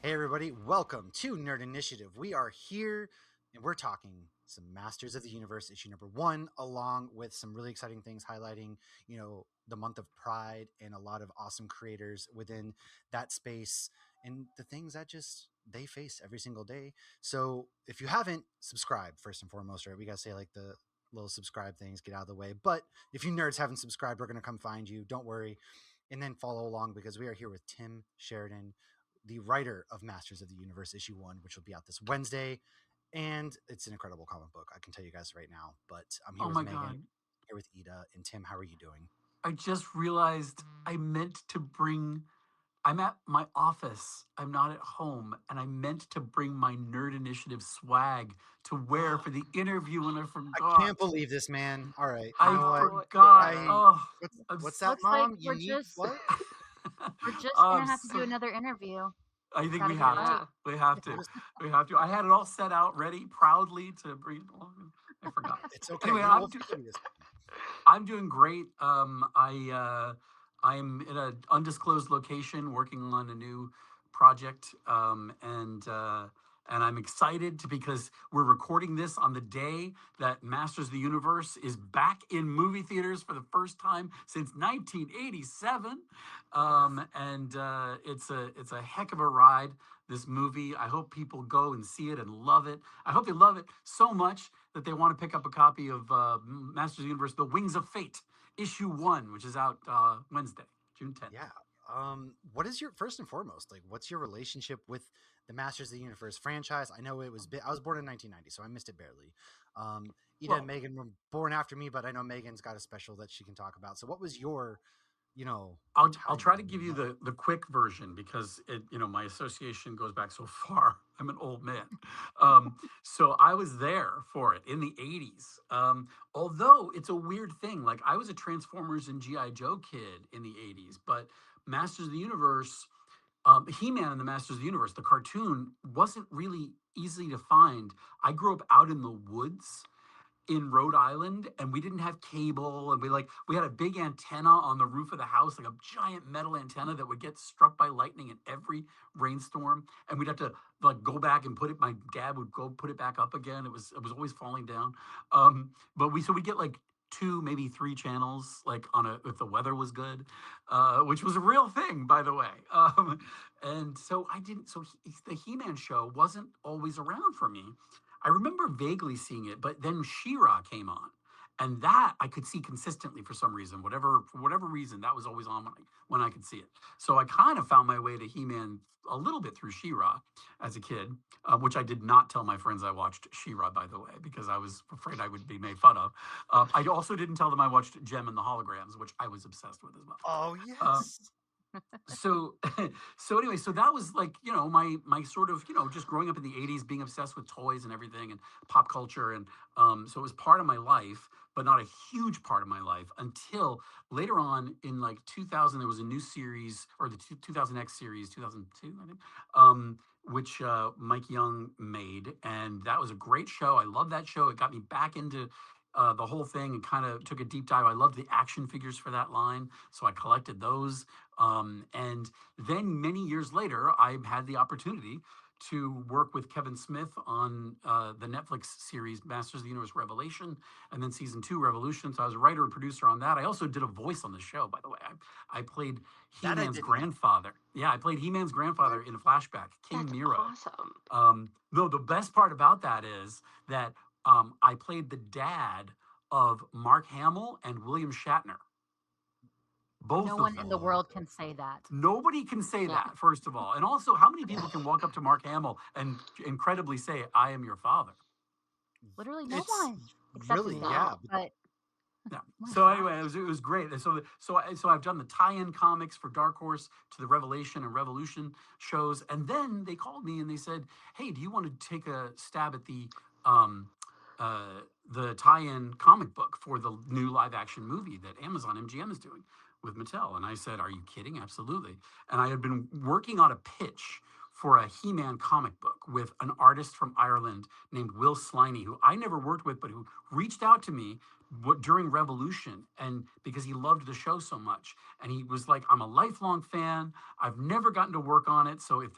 Hey, everybody, welcome to Nerd Initiative. We are here and we're talking some Masters of the Universe issue number one, along with some really exciting things highlighting, the month of Pride and a lot of awesome creators within that space and the things that just they face every single day. So if you haven't subscribed, first and foremost, right, we got to say like the little subscribe things, get out of the way. But if you nerds haven't subscribed, we're going to come find you. Don't worry. And then follow along because we are here with Tim Sheridan, the writer of Masters of the Universe issue one, which will be out this Wednesday. And it's an incredible comic book. I can tell you guys right now. But I'm here Oh with my Megan, God. here with Ida, and Tim. How are you doing? I just realized I meant to bring, I'm at my office. I'm not at home. And I meant to bring my Nerd Initiative swag to wear Oh, for the interview and I I forgot. can't believe this, man. All right, you I know what? Oh forgot. I no. Oh, I'm what's s- that, Looks like Mom? You need what? we're just I'm gonna have to do so, another interview. I think Gotta we get it have to. right. right. We have We'll to. just We have to. I had it all set out, ready, proudly to bring it along. I forgot. it's okay. Anyway, We'll forgive you this time. I'm doing great. I'm in an undisclosed location working on a new project, and I'm excited because we're recording this on the day that Masters of the Universe is back in movie theaters for the first time since 1987, and it's a heck of a ride. This movie, I hope people go and see it and love it. I hope they love it so much that they want to pick up a copy of Masters of the Universe: The Wings of Fate, issue one, which is out Wednesday, June 10th. Yeah. What is your first and foremost like? What's your relationship with the Masters of the Universe franchise? I know it was. I was born in 1990, so I missed it barely. Ida and Well, Megan were born after me, but I know Megan's got a special that she can talk about. So, what was your, I'll time try to when give you you met? the quick version because my association goes back so far. I'm an old man, so I was there for it in the '80s. Although it's a weird thing, like I was a Transformers and GI Joe kid in the '80s, but Masters of the Universe, He-Man and the Masters of the Universe, the cartoon wasn't really easy to find. I grew up out in the woods in Rhode Island, and we didn't have cable, and we had a big antenna on the roof of the house, like a giant metal antenna that would get struck by lightning in every rainstorm, and we'd have to like go back and put it. My dad would go put it back up again. It was always falling down. But we'd get like two, maybe three channels, like on a if the weather was good, which was a real thing, by the way. And so I didn't. So the He-Man show wasn't always around for me. I remember vaguely seeing it, but then She-Ra came on, and that I could see consistently for some reason, for whatever reason, that was always on when I could see it. So I kind of found my way to He-Man a little bit through She-Ra as a kid, which I did not tell my friends I watched She-Ra, by the way, because I was afraid I would be made fun of. I also didn't tell them I watched Gem and the Holograms, which I was obsessed with as well. Oh Uh, yes. so so anyway, so that was like my sort of just growing up in the '80s, being obsessed with toys and everything and pop culture, and so it was part of my life, but not a huge part of my life until later on in like 2000. There was a new series, or the 2000X series, 2002, I think, which Mike Young made, and that was a great show. I love that show. It got me back into the whole thing and kind of took a deep dive. I loved the action figures for that line, so I collected those. And then many years later, I had the opportunity to work with Kevin Smith on the Netflix series Masters of the Universe Revelation, and then season two Revolution. So I was a writer and producer on that. I also did a voice on the show, by the way. I played He That I Man's did not. grandfather. Yeah, I played He Man's grandfather What? in a flashback, King That's Nero. awesome. Though the best part about that is that I played the dad of Mark Hamill and William Shatner, No both of one in them. the Oh, world can say that. Nobody can say Yeah. that, first of all. And also, how many people can walk up to Mark Hamill and incredibly say, I am your father? Literally no it's one except really his yeah. dad. But Yeah. my So anyway, gosh. it was great. And so I've done the tie-in comics for Dark Horse to the Revelation and Revolution shows, and then they called me and they said, "Hey, do you want to take a stab at um, the tie-in comic book for the new live-action movie that Amazon MGM is doing with Mattel?" And I said, "Are you kidding? Absolutely!" And I had been working on a pitch for a He-Man comic book with an artist from Ireland named Will Sliney, who I never worked with, but who reached out to me during Revolution, and because he loved the show so much, and he was like, "I'm a lifelong fan. I've never gotten to work on it, so if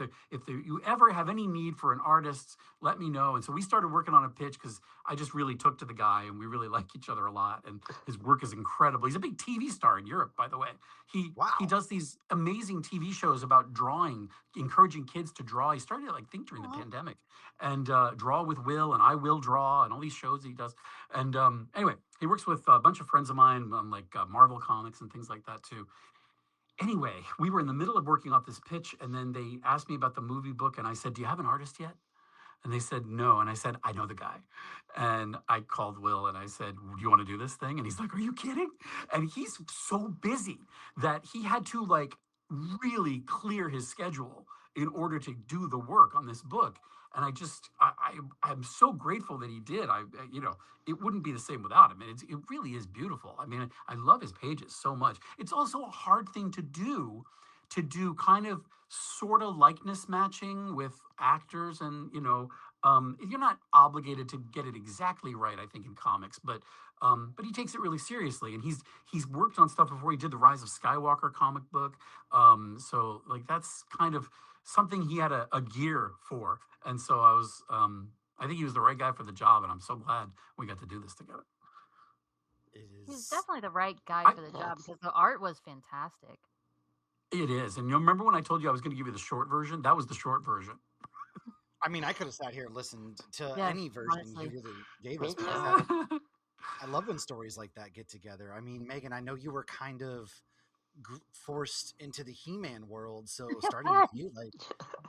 you ever have any need for an artist, let me know." And so we started working on a pitch because I just really took to the guy, and we really like each other a lot. And his work is incredible. He's a big TV star in Europe, by the way. He Wow. does these amazing TV shows about drawing, encouraging kids to draw. He started, I think, during the Aw. pandemic, and Draw with Will and I Will Draw and all these shows he does. And anyway, he works with a bunch of friends of mine on like Marvel comics and things like that too. Anyway, we were in the middle of working out this pitch, and then they asked me about the movie book, and I said, "Do you have an artist yet?" And they said, "No." And I said, "I know the guy." And I called Will and I said, "Do you want to do this thing?" And he's like, "Are you kidding?" And he's so busy that he had to like really clear his schedule in order to do the work on this book. And I'm so grateful that he did. It wouldn't be the same without him. And it really is beautiful. I mean, I love his pages so much. It's also a hard thing to do kind of sort of likeness matching with actors. And you're not obligated to get it exactly right, I think, in comics, but he takes it really seriously, and he's worked on stuff before. He did the Rise of Skywalker comic book. So like that's kind of something he had a gear for. And so I think he was the right guy for the job, and I'm so glad we got to do this together. It He's is. definitely the right guy I for the job Yes. because the art was fantastic. It is. And you remember when I told you I was going to give you the short version? That was the short version. I mean, I could have sat here and listened to Yes, any version you honestly. really gave Me us because too. I love when stories like that get together. I mean, Megan, I know you were kind of forced into the He-Man world, so starting with you, like,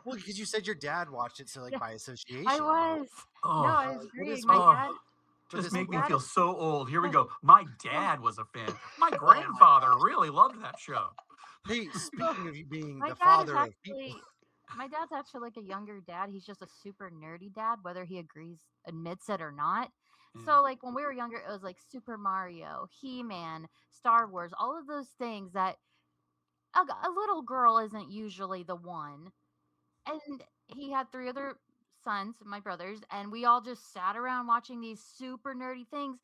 well, because you said your dad watched it, so like Yeah, by I association, right? was. No, Oh, I What agree. is My Megan oh, dad, for just this my make me dad, feel book? so old. Here we go. My dad was a fan. My Oh my grandfather gosh! really loved that show. Hey, well, speaking of you being my the dad is father of people, actually, my dad's actually like a younger dad. He's just a super nerdy dad, whether he admits it or not. Yeah. So, like when we were younger, it was like Super Mario, He Man, Star Wars, all of those things that a little girl isn't usually the one. And he had three other sons, my brothers, and we all just sat around watching these super nerdy things.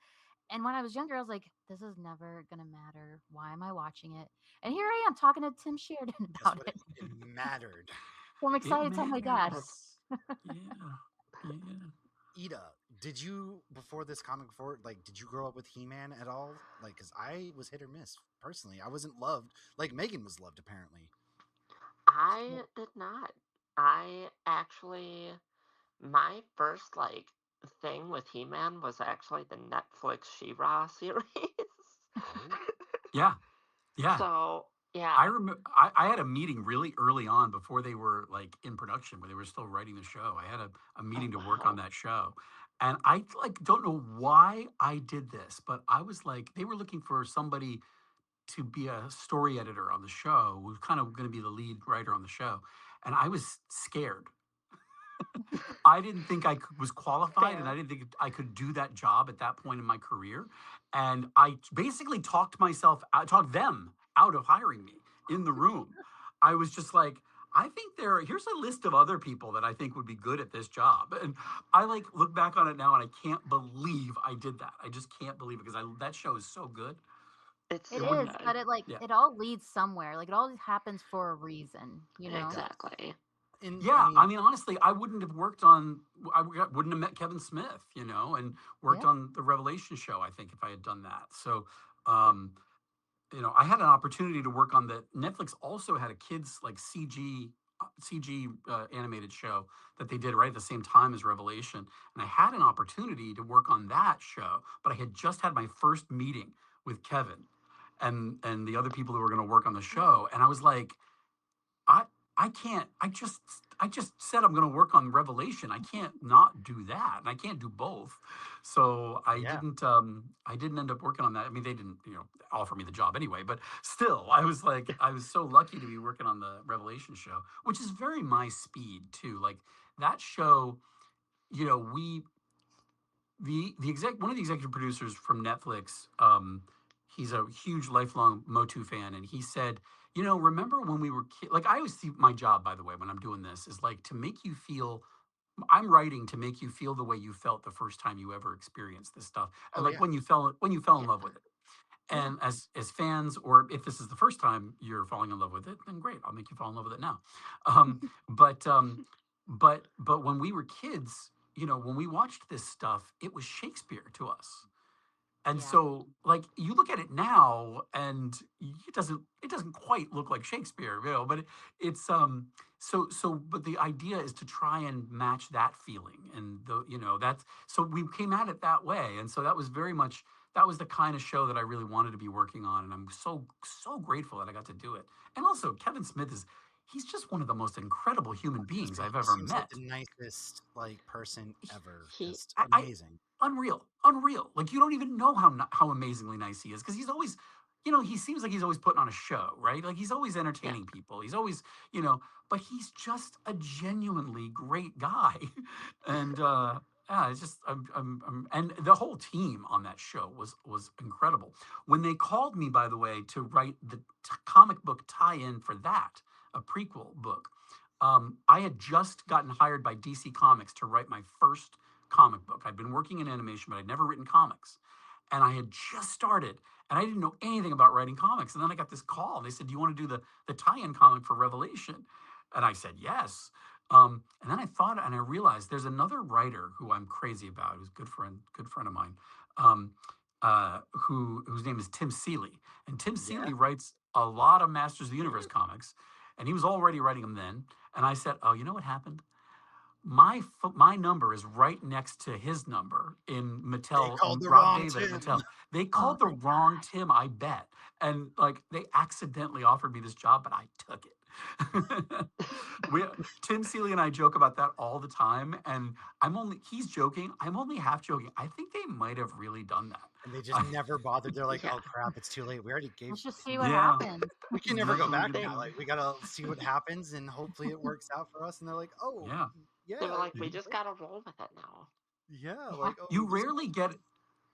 And when I was younger, I was like, this is never going to matter. Why am I watching it? And here I am talking to Tim Sheridan guess about what? it. It mattered. It So I'm excited to tell my dad. matters. Yeah. Yeah. Ida, did you before this comic before like did you grow up with He-Man at all? Like, cause I was hit or miss personally. I wasn't loved like Megan was loved apparently. I did not. I actually, my first like thing with He-Man was actually the Netflix She-Ra series. Oh, Yeah. Yeah. So I yeah, remember I had a meeting really early on before they were like in production, where they were still writing the show. I had a oh meeting to work on wow, that show. And I like don't know why I did this, but I was like, they were looking for somebody to be a story editor on the show, who's kind of going to be the lead writer on the show. And I was scared. I didn't think was qualified, and I fair. didn't think I could do that job at that point in my career. And I basically talked them out of hiring me in the room. I was just like, I think here's a list of other people that I think would be good at this job. And I like look back on it now and I can't believe I did that. I just can't believe it because that show is so good. It's It It so is, wouldn't, but good. it like yeah. it all leads somewhere. Like it all happens for a reason, you it know? does. Exactly. And I Yeah, I mean, mean, honestly, I wouldn't have worked on. Wouldn't have met Kevin Smith, and worked Yeah. on the Revelation show. I think if I had done that. So, Yeah. um, I had an opportunity to work on the Netflix. Also had a kids like CG animated show that they did right at the same time as Revelation, and I had an opportunity to work on that show, but I had just had my first meeting with Kevin and the other people who were going to work on the show, and I was like, I I can't. I just said I'm going to work on Revelation. I can't not do that, and I can't do both. So I yeah, didn't. I didn't end up working on that. I mean, they didn't, offer me the job anyway. But still, I was like, I was so lucky to be working on the Revelation show, which is very my speed too. Like that show, we one of the executive producers from Netflix, he's a huge lifelong Motu fan, and he said, remember when we were like I always see my job, by the way, when I'm doing this is like to make you feel I'm writing to make you feel the way you felt the first time you ever experienced this stuff, and Oh like yeah. when you fell in Yeah. love with it. Yeah. And as fans, or if this is the first time you're falling in love with it, then great, I'll make you fall in love with it now. Um, but but when we were kids, when we watched this stuff, it was Shakespeare to us. And Yeah. so, like, you look at it now, and it doesn't quite look like Shakespeare, but but the idea is to try and match that feeling, and that's so we came at it that way, and so that was very much that was the kind of show that I really wanted to be working on, and I'm so grateful that I got to do it. And also, Kevin Smith is he's just one of the most incredible human I was beings gonna say, I've he ever seems like met. the nicest like person ever. He Just I amazing. unreal. Like you don't even know how amazingly nice he is because he's always, he seems like he's always putting on a show, right? Like he's always yeah. entertaining people. He's always, you know, but he's just a genuinely great guy, and yeah, it's just and the whole team on that show was incredible. When they called me, by the way, to write the comic book tie-in for that, a prequel book. I had just gotten hired by DC Comics to write my first comic book. I'd been working in animation, but I'd never written comics. And I had just started, and I didn't know anything about writing comics. And then I got this call, and they said, "Do you want to do the tie-in comic for Revelation?" And I said, "Yes." And then I thought, and I realized there's another writer who I'm crazy about, who's a good friend of mine, um, whose name is Tim Seeley. And Tim Yeah. Seeley writes a lot of Masters of the Universe Mm. comics, and he was already writing them then. And I said, "Oh, you know what happened? My number is right next to his number in They Mattel, called the Rob wrong David at Tim. Mattel. They Oh called the my wrong Tim, I bet. And like they accidentally offered me this job, but I took it. we Tim Seeley and I joke about that all the time. And he's joking. I'm only half joking. I think they might have really done And they just that. never bothered. They're like, Yeah. "Oh crap, it's too late. We already gave Let's just see what Yeah, happens. we can never that's go what we back can They now. do. Like we gotta see what happens, and hopefully it works out for us." And they're like, "Oh, Yeah. they were yeah, like, we Mhm. just gotta roll with it now. yeah." Yeah. Like, "Oh, we You just rarely get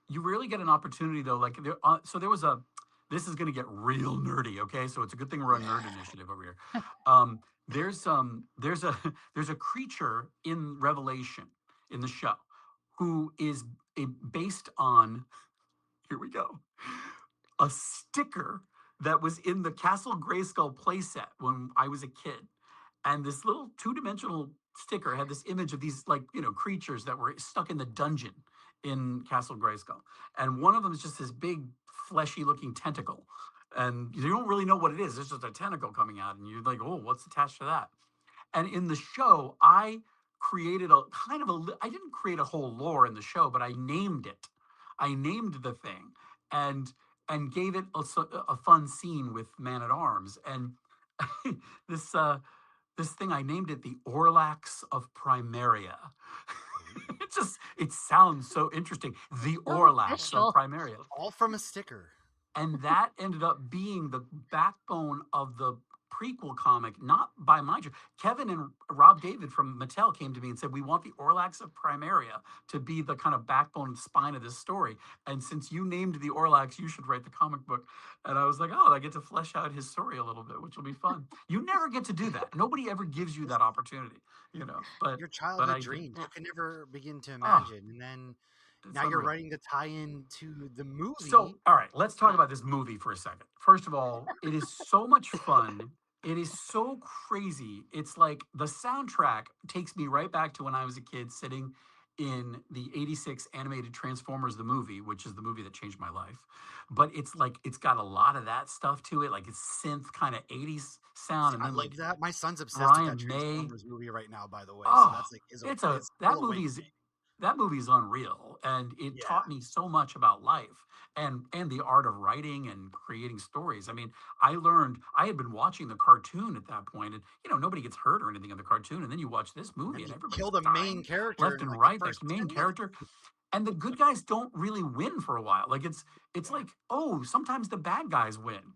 you rarely get an opportunity though. Like there was a. This is going to get real nerdy. Okay, so it's a good thing we're on Nerd Initiative over here. There's a there's a creature in Revelation in the show who is based on, here we go, a sticker that was in the Castle Grayskull playset when I was a kid. And this little two-dimensional sticker had this image of these like, creatures that were stuck in the dungeon in Castle Grayskull. And one of them is just this big fleshy looking tentacle. And you don't really know what it is. It's just a tentacle coming out and you're like, "Oh, what's attached to that?" And in the show, I created a kind of I didn't create a whole lore in the show, but I named it. I named the thing and gave it a fun scene with Man at Arms. And this this thing, I named it the Orlax of Primaria. It sounds so interesting. The So Orlax of official. Primaria. all from a sticker." And that ended up being the backbone of the prequel comic, not by my choice. Kevin and Rob David from Mattel came to me and said, "We want the Orlax of Primaria to be the kind of backbone and spine of this story. And since you named the Orlax, you should write the comic book." And I was like, "Oh, I get to flesh out his story a little bit, which will be fun." You never get to do that. Nobody ever gives you that opportunity, but Your but childhood I did. dreams Yeah. you can never begin to Oh, imagine, and then it's now you're unreal. writing the tie-in to the So, movie. all right, let's talk Yeah. about this movie for a second. First of all, it is so much fun. It is so crazy. It's like the soundtrack takes me right back to when I was a kid sitting in the 86 animated Transformers the movie, which is the movie that changed my life. But it's like it's got a lot of that stuff to it, like it's synth kind of 80s sound See, and I then love like that. My son's obsessed with that Brian May. Transformers movie right now, by the way. So Oh, that's like is a it's a it's that full movie's awakening. that movie's unreal, and it Yeah. taught me so much about life and the art of writing and creating stories. I mean, I had been watching the cartoon at that point, and nobody gets hurt or anything in the cartoon, and then you watch this And movie then and you everybody's kill the main dying character left in and like the right. Like first the main 10 minutes. character, and the good guys don't really win for a while. Like it's Yeah. like, oh, sometimes the bad guys win,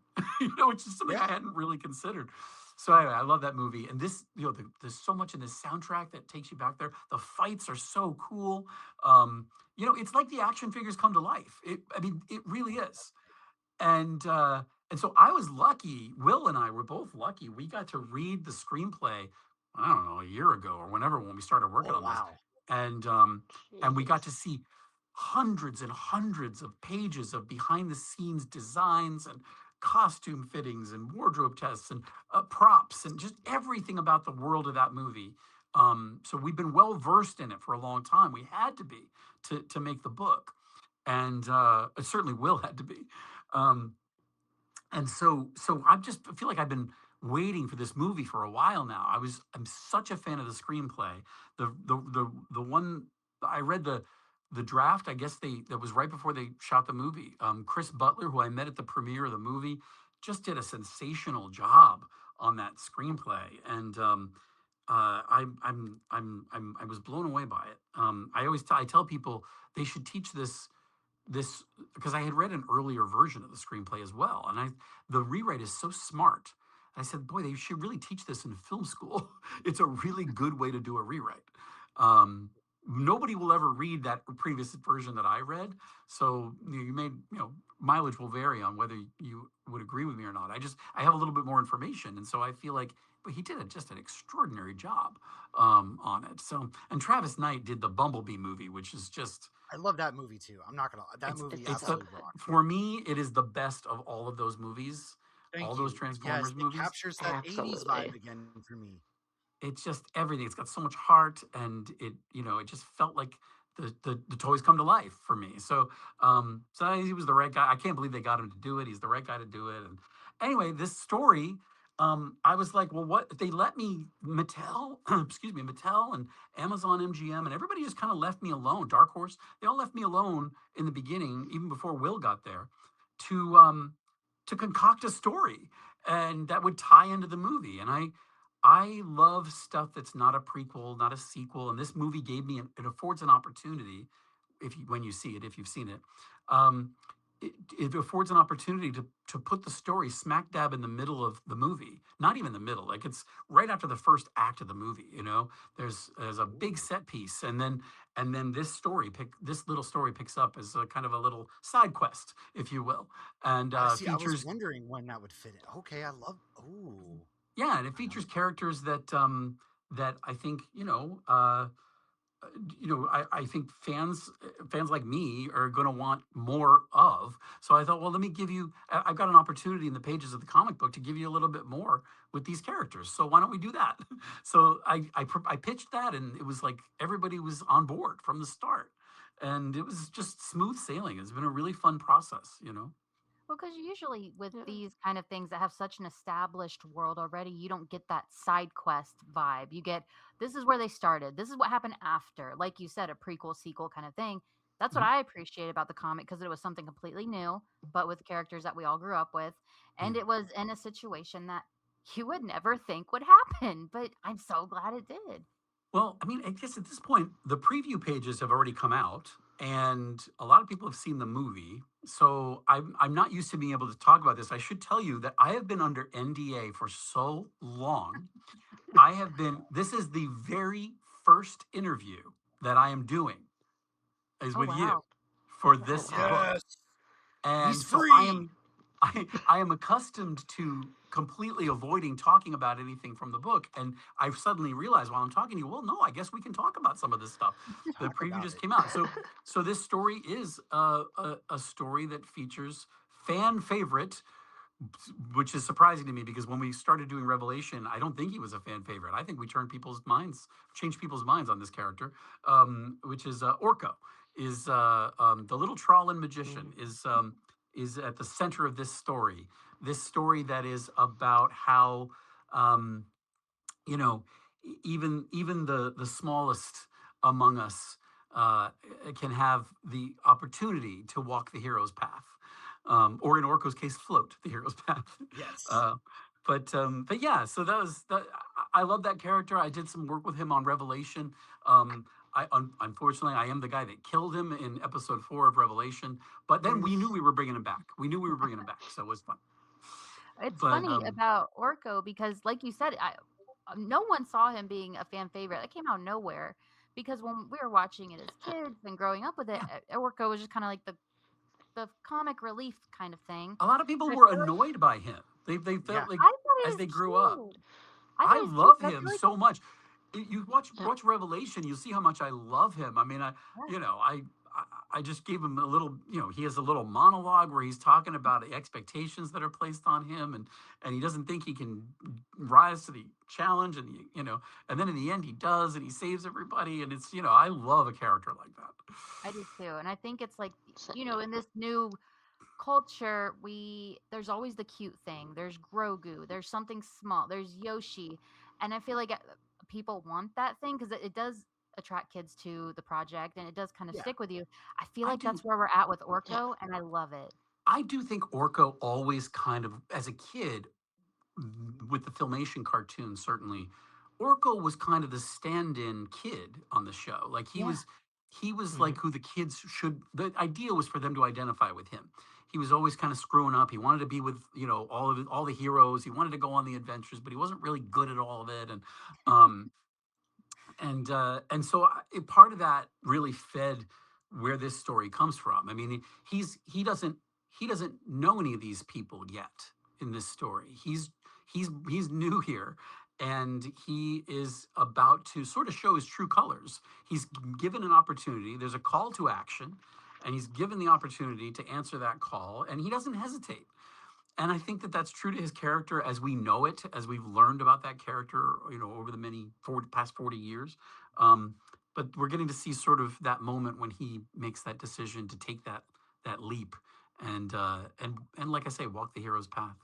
which is something Yeah. I hadn't really considered. So anyway, I love that movie, and this, there's so much in this soundtrack that takes you back there. The fights are so cool. It's like the action figures come to life. I mean, it really is. And so I was lucky. Will and I were both lucky. We got to read the screenplay I don't know, a year ago or whenever when we started working Oh on this, wow. and we got Jeez. to see hundreds and hundreds of pages of behind the scenes designs and costume fittings and wardrobe tests and props and just everything about the world of that movie. So we've been well versed in it for a long time. We had to be to make the book, and it certainly will had to be. Um, and so I feel like I've been waiting for this movie for a while now. I'm such a fan of the screenplay. The one I read the draft, I guess they that was right before they shot the movie. Chris Butler, who I met at the premiere of the movie, just did a sensational job on that screenplay, and I was blown away by it. I tell people they should teach this because I had read an earlier version of the screenplay as well, and I the rewrite is so smart. I said, boy, they should really teach this in film school. It's a really good way to do a rewrite. Um, Nobody will ever read that previous version that I read, so you may mileage will vary on whether you would agree with me or not. I have a little bit more information, and so I feel like, but he did just an extraordinary job on it. So, and Travis Knight did the Bumblebee movie, which is just I love that movie too. I'm not gonna. That movie It's it's so the absolutely good. rocked. for me it is the best of all of those movies, all Thank those you. Yes, Transformers it movies. captures that '80s Absolutely. vibe again for me. It's just everything. It's got so much heart, and it just felt like the toys come to life for me. So he was the right guy. I can't believe they got him to do it. He's the right guy to do it. And anyway, this story, I was like, well, what if they let me Mattel, excuse me, Mattel and Amazon MGM and everybody just kind of left me alone. Dark Horse, they all left me alone in the beginning, even before Will got there, to concoct a story and that would tie into the movie. And I love stuff that's not a prequel, not a sequel, and this movie gave me it affords an opportunity if you when you see it, if you've seen it, um, it affords an opportunity to put the story smack dab in the middle of the movie. Not even the middle, like it's right after the first act of the movie. There's a big Ooh. set piece, and then this little story picks up as a kind of a little side quest, if you will, and See, I was features wondering when that would fit it. Okay, I love. Ooh, yeah, and it I like features that. characters that I think I think fans like me are going to want more of. So I thought, well, let me give you. I've got an opportunity in the pages of the comic book to give you a little bit more with these characters. So why don't we do that? So I pitched that, and it was like everybody was on board from the start, and it was just smooth sailing. It's been a really fun process. Well, because usually with Yeah. these kind of things that have such an established world already, you don't get that side quest vibe. You get this is where they started, this is what happened after. Like you said, a prequel, sequel kind of thing. That's what Mhm. I appreciate about the comic because it was something completely new, but with characters that we all grew up with. Yeah. And it was in a situation that you would never think would happen, but I'm so glad it did. Well, I mean, I guess at this point, the preview pages have already come out, and a lot of people have seen the movie. So I'm not used to being able to talk about this. I should tell you that I have been under NDA for so long. This is the very first interview that I am doing is Oh, with you wow. for Oh this wow. book. Yes, he's And so free. I am accustomed to completely avoiding talking about anything from the book, and I've suddenly realized while I'm talking to you, well, no, I guess we can talk about some of this stuff. The Talk preview about just it. came out, so this story is a story that features fan favorite, which is surprising to me because when we started doing Revelation, I don't think he was a fan favorite. I think we changed people's minds on this character, which is Orko, is the little Trollan magician, Mm. is at the center of this story. This story that is about how um, you know even the smallest among us can have the opportunity to walk the hero's path, or in Orko's case, float the hero's path. Yes. uh, but yeah, so that was that. I love that character. I did some work with him on Revelation. Unfortunately, I am the guy that killed him in episode 4 of Revelation, but then Mm. we knew we were bringing him back. We knew we were bringing him back, so it was fun. It's But funny about Orko because, like you said, no one saw him being a fan favorite. That came out of nowhere because when we were watching it as kids and growing up with it, yeah, Orko was just kind of like the comic relief kind of thing. a lot of people But were annoyed by him. They Yeah. felt like I thought as it they was grew up, cute. I I do too, love but I feel him like so much. You Yeah. watch Revelation, you see how much I love him. I mean, yeah. you know, I just gave him a little, you know, he has a little monologue where he's talking about expectations that are placed on him, and he doesn't think he can rise to the challenge, and you know, and then in the end he does, and he saves everybody, and it's, you know, I love a character like that. I do too. And I think it's like, Same you know, here. in this new culture, there's always the cute thing. There's Grogu, there's something small, there's Yoshi. And I feel like people want that thing because it does attract kids to the project and it does kind of Yeah. stick with you. I feel I like do that's where we're at with Yeah. Orko, and I love it. I do think Orko always kind of, as a kid, with the Filmation cartoon, certainly, Orko was kind of the stand-in kid on the show. Like Yeah. he was Hmm. like who the kids should. The idea was for them to identify with him. He was always kind of screwing up. He wanted to be with, you know, all the heroes. He wanted to go on the adventures, but he wasn't really good at all of it. Um, and so part of that really fed where this story comes from. I mean, he doesn't know any of these people yet in this story. He's new here, and he is about to sort of show his true colors. He's given an opportunity. There's a call to action, and he's given the opportunity to answer that call, and he doesn't hesitate. And I think that that's true to his character as we know it, as we've learned about that character, you know, over the past 40 years. Um, but we're getting to see sort of that moment when he makes that decision to take that leap, and like I say, walk the hero's path.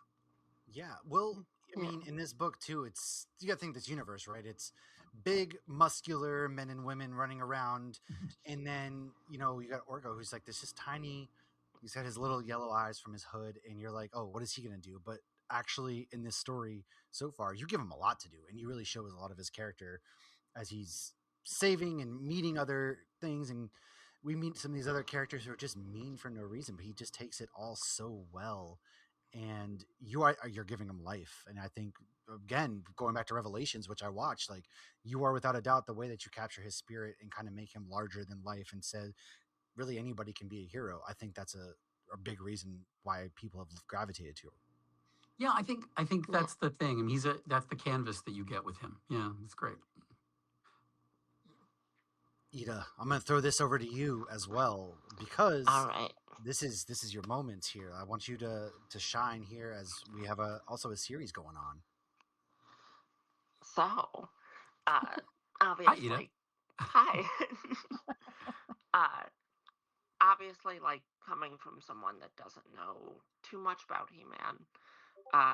Yeah. Well, I Yeah. mean, in this book too, it's you got to think this universe, right? It's big, muscular men and women running around, and then you got Orgo, who's like this just tiny. He's got his little yellow eyes from his hood, and you're like, oh, what is he gonna do? But actually, in this story so far, you give him a lot to do, and you really show a lot of his character as he's saving and meeting other things, and we meet some of these other characters who are just mean for no reason, but he just takes it all so well, and you're giving him life. And I think, again, going back to Revelations, which I watched, like, you are without a doubt the way that you capture his spirit and kind of make him larger than life and said really anybody can be a hero. I think that's a big reason why people have gravitated to him. Yeah, I think Yeah. that's the thing. I mean, that's the canvas that you get with him. Yeah, it's great. Ida, I'm going to throw this over to you as well All because right. this is your moment here. I want you to shine here as we have also a series going on. So, uh, Hi, Ida. obviously, hi. uh, obviously, like coming from someone that doesn't know too much about He-Man,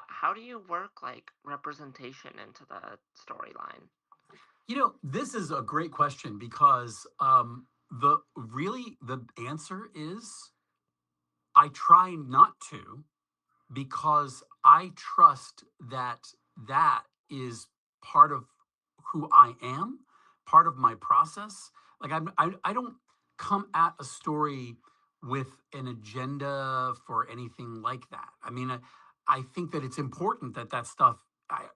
how do you work like representation into the storyline? You know, this is a great question because the answer is I try not to, because I trust that that is part of who I am, part of my process. Like I don't come at a story with an agenda for anything like that. I mean, I think that it's important that that stuff.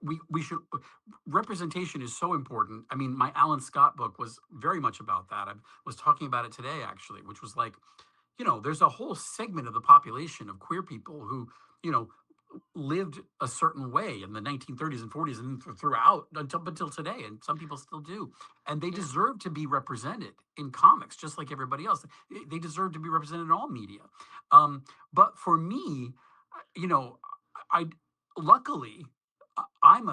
We should representation is so important. I mean, my Alan Scott book was very much about that. I was talking about it today actually, which was like, you know, there's a whole segment of the population of queer people who, you know, lived a certain way in the 1930s and 40s and throughout until today, and some people still do, and they Yeah. deserve to be represented in comics just like everybody else. They deserve to be represented in all media. But for me, you know, I luckily I'm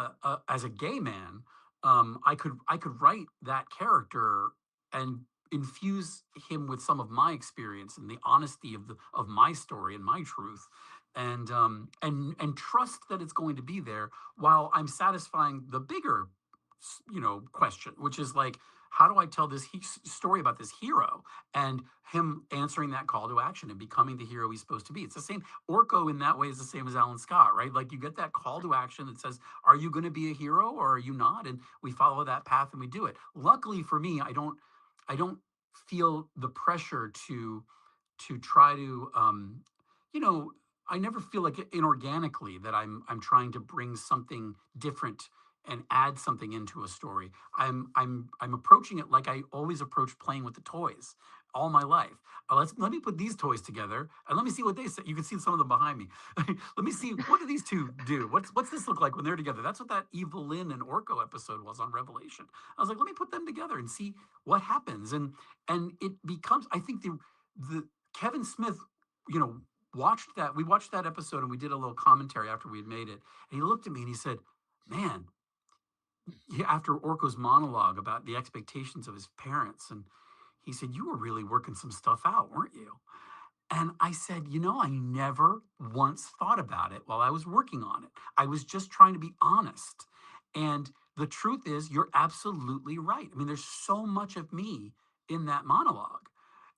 as a gay man, I could write that character and infuse him with some of my experience and the honesty of my story and my truth, and trust that it's going to be there while I'm satisfying the bigger question, which is like, how do I tell this story about this hero and him answering that call to action and becoming the hero he's supposed to be? It's the same. Orko in that way is the same as Alan Scott, right? Like, you get that call to action that says, are you going to be a hero or are you not? And we follow that path and we do it. Luckily for me, I don't feel the pressure to try to you know I never feel like inorganically that I'm trying to bring something different and add something into a story. I'm approaching it like I always approach playing with the toys. all my life. Let me put these toys together and let me see what they say. You can see some of them behind me. Let me see, what do these two do? What's this look like when they're together? That's what that Evelyn and Orko episode was on Revelation. I was like, let me put them together and see what happens. And it becomes, I think the Kevin Smith, you know, we watched that episode and we did a little commentary after we had made it. And he looked at me and he said, man, after Orko's monologue about the expectations of his parents, and he said, you were really working some stuff out, weren't you? And I said, I never once thought about it while I was working on it. I was just trying to be honest. And the truth is, you're absolutely right. I mean, there's so much of me in that monologue.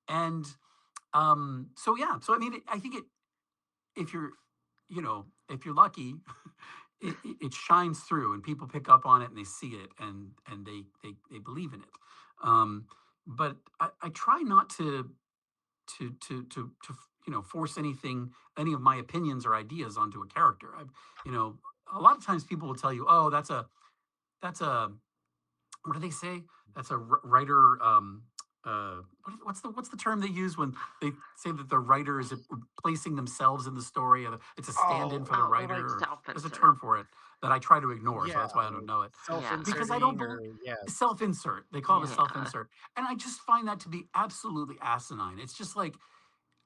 And so, yeah. So, I mean, I think if you're, if you're lucky, it shines through and people pick up on it and they see it and they believe in it. But I try not to force any of my opinions or ideas onto a character. You know a lot of times people will tell you, oh, that's a what do they say, that's a writer, what's the term they use when they say that the writer is placing themselves in the story, it's a stand-in Oh, for the Oh, writer, like or there's a self-insert. term for it that I try to ignore, so yeah, that's why I don't like know it, Yeah. because I don't self-inserting, believe or yeah, self-insert, they call it a yeah. Yeah. self-insert, and I just find that to be absolutely asinine. It's just like,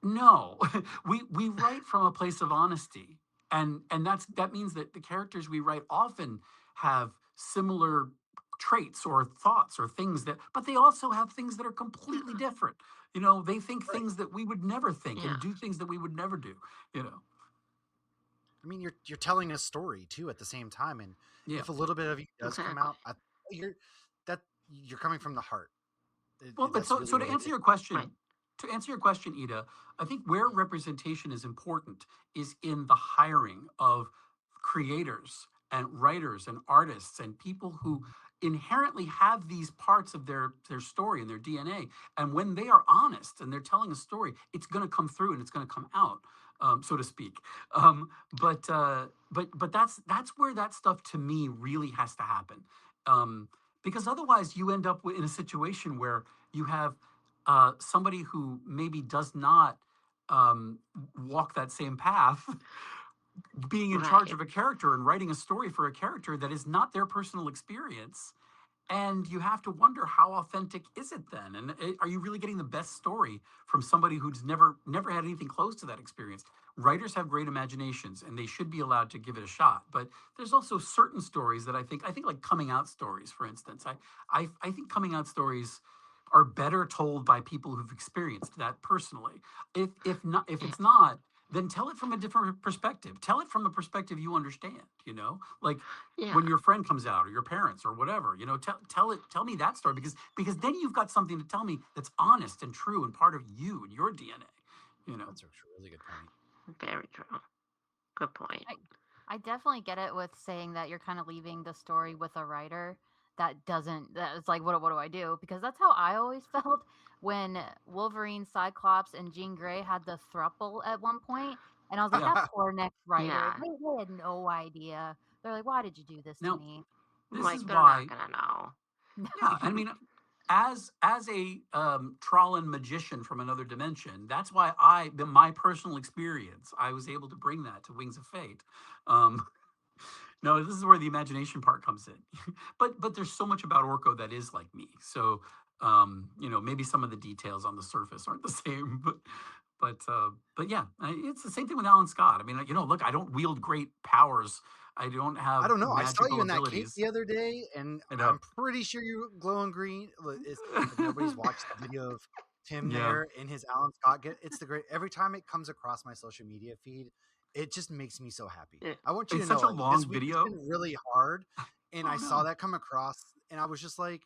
no, we write from a place of honesty, and that means that the characters we write often have similar traits or thoughts or things but they also have things that are completely different. They think Right. things that we would never think Yeah. and do things that we would never do. You know, I mean, you're telling a story too at the same time, and yeah. if a little bit of you does come Exactly. out, you're that you're coming from the heart. Well, but That's really so what it is. Right. to answer your question, Ida, I think where representation is important is in the hiring of creators and writers and artists and people who inherently have these parts of their story and their DNA. And when they are honest and they're telling a story, it's going to come through and it's going to come out, so to speak. But that's where that stuff to me really has to happen. Because otherwise you end up in a situation where you have somebody who maybe does not walk that same path, being in charge Right. of a character and writing a story for a character that is not their personal experience. And you have to wonder, how authentic is it then? And are you really getting the best story from somebody who's never had anything close to that experience? Writers have great imaginations and they should be allowed to give it a shot. But there's also certain stories that I think like coming out stories, for instance. I think coming out stories are better told by people who've experienced that personally. If Yeah. it's not, then tell it from a different perspective. Tell it from a perspective you understand, like Yeah. when your friend comes out or your parents or whatever, tell me that story, because then you've got something to tell me that's honest and true and part of you and your DNA. That's a really good point. Very true. Good point. I definitely get it with saying that you're kind of leaving the story with a writer that it's like, what do I do? Because that's how I always felt when Wolverine, Cyclops, and Jean Grey had the thruple at one point, and I was like, Yeah. that poor next writer, Yeah. they had no idea. They're like, why did you do this to Now, me? this Like is they're not why, gonna know. yeah, I mean, as a Trollan magician from another dimension, that's why my personal experience, I was able to bring that to Wings of Fate. Um, No, this is where the imagination part comes in. But there's so much about Orko that is like me. So maybe some of the details on the surface aren't the same, but yeah, it's the same thing with Alan Scott. I mean, look, I don't wield great powers. I don't I have don't know. I saw you magical in that cape abilities. the other day, and I I'm know. pretty sure you're glowing green. If nobody's watched the video of Tim Yeah, there in his Alan Scott get, it's the great. Every time it comes across my social media feed, it just makes me so happy. Yeah. I want you to it's know, such a like this long week has video. been really hard, and I Oh saw no. that come across, and I was just like,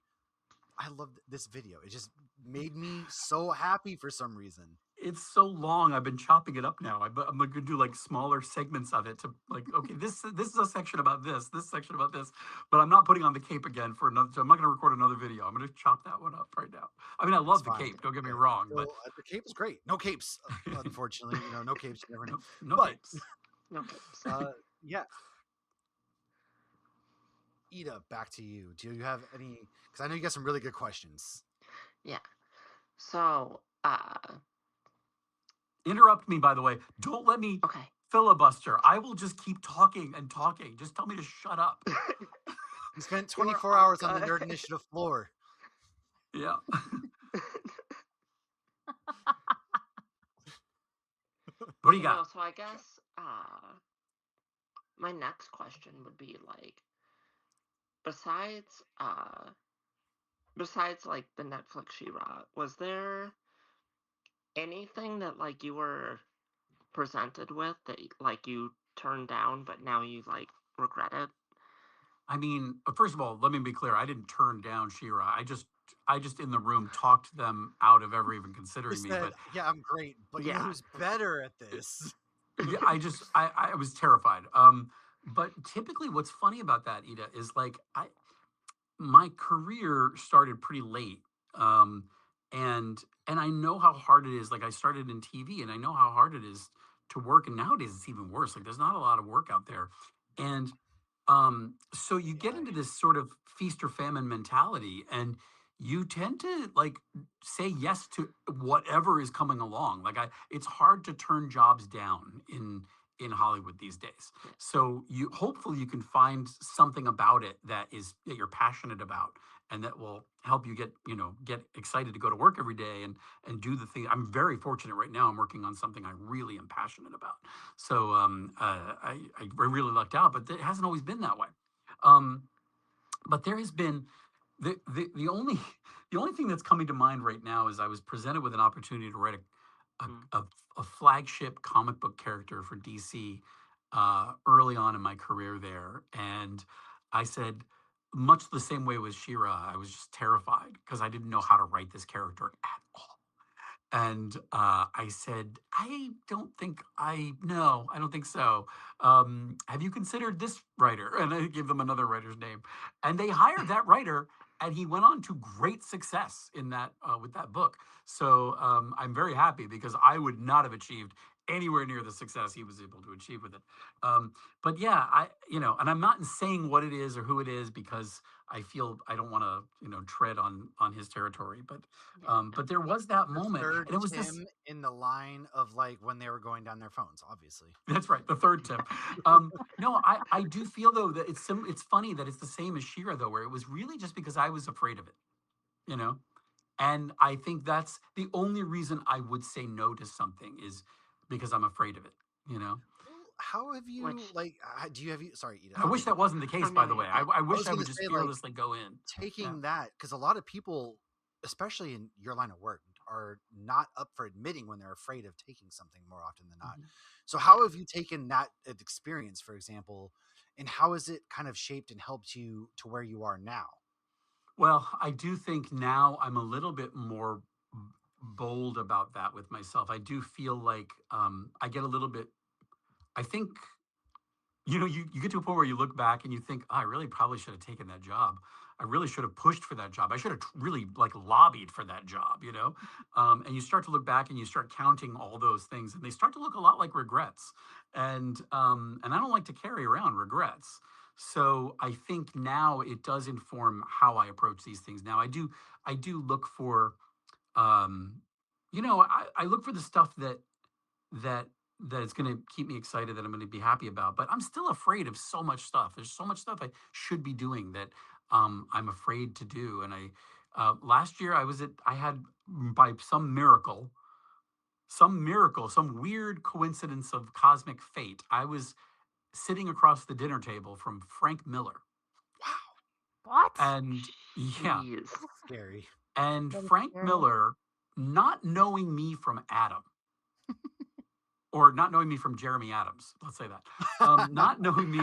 I love this video. It just made me so happy for some reason. It's so long. I've been chopping it up now. I'm going to do like smaller segments of it to, like, okay, this is a section about this section about this, but I'm not putting on the cape again for another. So I'm not going to record another video. I'm going to chop that one up right now. I mean, I It's love the fine. cape. Don't get me It's wrong, but still, the cape is great. No capes, unfortunately. No capes. You never know. no But capes. No capes. yeah, Ida, back to you. Do you have any? Because I know you got some really good questions. Yeah. So, Uh, Interrupt me, by the way. Don't let me okay. filibuster. I will just keep talking and talking. Just tell me to shut up. You spent We're 24 all hours on the good. Nerd Initiative floor. Yeah. What do you got? So I guess my next question would be like, besides besides like the Netflix She-Ra, was there anything that like you were presented with that like you turned down but now you like regret it? I mean, first of all, let me be clear. I didn't turn down Shira. I just in the room talked them out of ever even He considering me. said, But "Yeah, I'm great, but you know Yeah. who's better at this?" yeah, I was terrified. But typically, what's funny about that, Ida, is like my career started pretty late, um, and I know how hard it is. Like I started in TV, and I know how hard it is to work. And nowadays, it's even worse. Like there's not a lot of work out there, and so you get Yeah, into this sort of feast or famine mentality, and you tend to like say yes to whatever is coming along. It's hard to turn jobs down in Hollywood these days. Yeah. So you hopefully you can find something about it that you're passionate about and that will help you get excited to go to work every day and do the thing. I'm very fortunate right now. I'm working on something I really am passionate about. So I really lucked out, but it hasn't always been that way. Um, but there has been the only the only thing that's coming to mind right now is I was presented with an opportunity to write Mm. a flagship comic book character for DC early on in my career there, and I said, much the same way with Shira, I was just terrified because I didn't know how to write this character at all. And I said, I don't think so. Have you considered this writer? And I gave them another writer's name. And they hired that writer, and he went on to great success in that with that book. So I'm very happy because I would not have achieved anywhere near the success he was able to achieve with it. But yeah, and I'm not saying what it is or who it is because I feel I don't want to, tread on his territory. Yeah. But there was that the moment, third and it was this. Tim in the line of like when they were going down their phones, obviously. That's right, the third Tim. No, I do feel though that it's funny that it's the same as Shira though, where it was really just because I was afraid of it, you know. And I think that's the only reason I would say no to something is because I'm afraid of it, you know. Well, how have you Which like? Do you have you? Sorry, Ida. I I'll wish take it that back. wasn't the oh case, no, by the you're way. I, good. I I wish was I gonna would just say like fearlessly go in. Yeah. taking that because a lot of people, especially in your line of work, are not up for admitting when they're afraid of taking something more often than not. Mhm. So, Yeah. how have you taken that experience, for example, and how has it kind of shaped and helped you to where you are now? Well, I do think now I'm a little bit more bold about that with myself. I do feel like I get a little bit. I think you get to a point where you look back and you think, "Oh, I really probably should have taken that job. I really should have pushed for that job. I should have really like lobbied for that job. And you start to look back and you start counting all those things, and they start to look a lot like regrets. And I don't like to carry around regrets. So I think now it does inform how I approach these things. Now I do look for um, I look for the stuff that that it's going to keep me excited, that I'm going to be happy about. But I'm still afraid of so much stuff. There's so much stuff I should be doing that I'm afraid to do. And last year I had by some weird coincidence of cosmic fate, I was sitting across the dinner table from Frank Miller, Wow, What? and yeah, Jeez. scary. and That is Frank scary. Miller, not knowing me from Adam, or not knowing me from Jeremy Adams. Let's say that. Not knowing me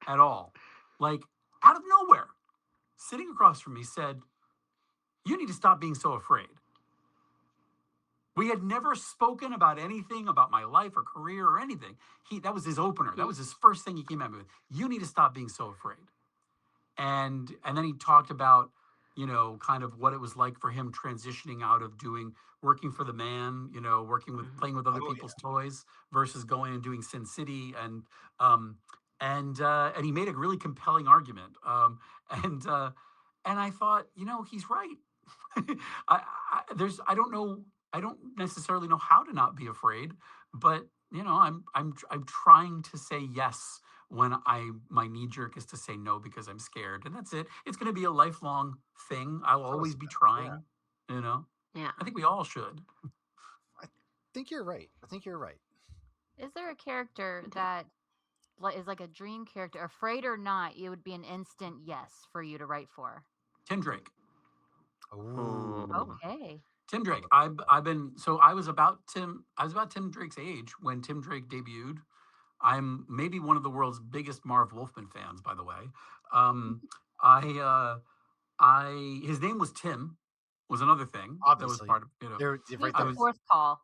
at all, like out of nowhere, sitting across from me said, "You need to stop being so afraid." We had never spoken about anything about my life or career or anything. That was his opener. That He was his first thing he came at me with. You need to stop being so afraid. And then he talked about kind of what it was like for him transitioning out of doing working for the man, working with Mhm. playing with other Oh people's toys versus going and doing Sin City, um and he made a really compelling argument, and uh and I thought, he's right. I don't know I don't necessarily know how to not be afraid, but I'm trying to say yes when my knee jerk is to say no because I'm scared, and that's it. It's going to be a lifelong thing. I'll always be Process. Yeah. trying. You know, Yeah. I think we all should. I think you're right. I think you're right. Is there a character that is like a dream character, afraid or not, it would be an instant yes for you to write for? Tim Drake. Ooh. Ooh. Okay. Tim I Drake. love I've been so I was about Tim Drake's age when Tim Drake debuted. I'm maybe one of the world's biggest Marv Wolfman fans, by the way. Um, I his name was Tim, was another thing that was obviously. part of He was Right I the there. was fourth call.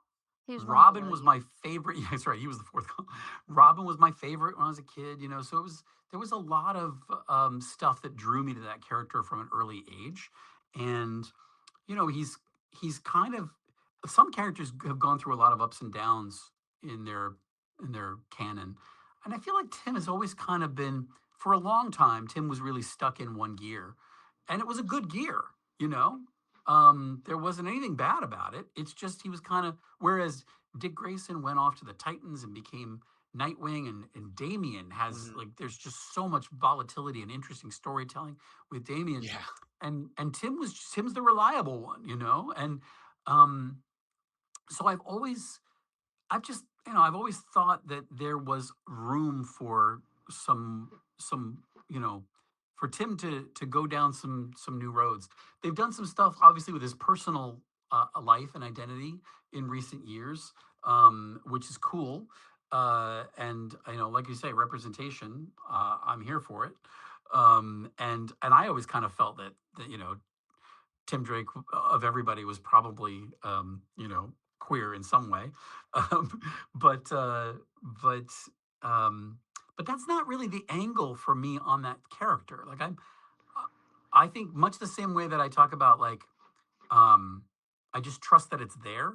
He was one Robin below was you. my favorite. Yeah, that's right. He was the fourth call. Robin was my favorite when I was a kid. So there was a lot of stuff that drew me to that character from an early age, and he's kind of some characters have gone through a lot of ups and downs in their canon, and I feel like Tim has always kind of been for a long time. Tim was really stuck in one gear, and it was a good gear. You know, there wasn't anything bad about it. It's just he was kind of whereas Dick Grayson went off to the Titans and became Nightwing, and Damian has Mhm. like there's just so much volatility and interesting storytelling with Damian, Yeah. and Tim's the reliable one, and um, so I've always thought that there was room for some you know for Tim to go down some new roads. They've done some stuff obviously with his personal life and identity in recent years, which is cool. And like you say, representation. I'm here for it. And I always kind of felt that Tim Drake of everybody was probably queer in some way, um, but uh, but um, but that's not really the angle for me on that character. Like I think much the same way that I talk about like um, I just trust that it's there,